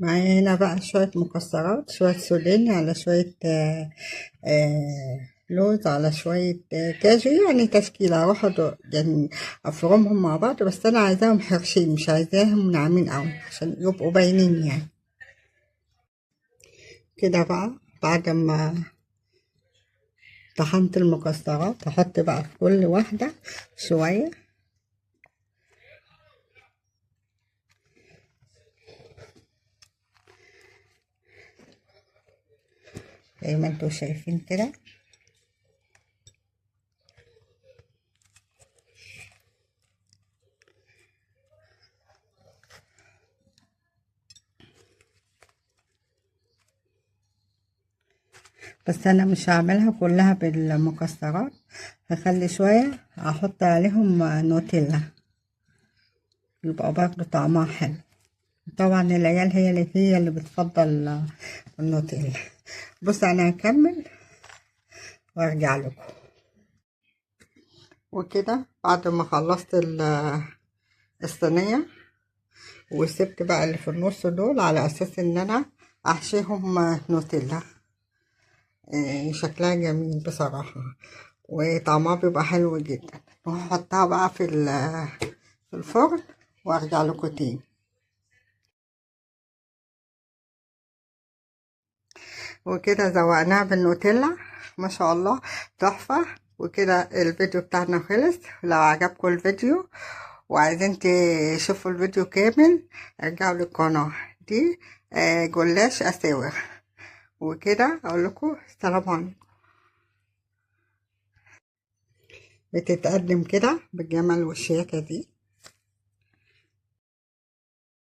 معايا هنا بقى شوية مكسرات، شوية سوداني على شوية لوز على شوية كاجو، يعني تشكيلة واحد يعني أفرمهم مع بعض، بس أنا عايزاهم حرشين مش عايزاهم ناعمين أوي عشان يبقوا باينين يعني. كده بقى بعد ما طحنت المكسرات هحط بقى في كل واحدة شوية، زي ما انتوا شايفين كده. بس انا مش هعملها كلها بالمكسرات، هخلي شوية احط عليهم نوتيلا، يبقى برضه طعمها حلو. طبعا العيال هي اللي بتفضل النوتيلا. بص انا هكمل وارجع لكم. وكده بعد ما خلصت الصينية، وسبت بقى اللي في النص دول على اساس ان انا احشيهم نوتيلا. شكلها جميل بصراحة، وطعمها بيبقى حلو جدا. وهحطها بقى في الفرن وارجع لكم تاني. وكده زوقناها بالنوتيلا، ما شاء الله تحفة. وكده الفيديو بتاعنا خلص. لو عجبكم الفيديو وعايزين تشوفوا الفيديو كامل، ارجعوا للقناة دي، جلاش اساور. وكده اقول لكم السلام عليكم. بتتقدم كده بالجمال والشياكة دي.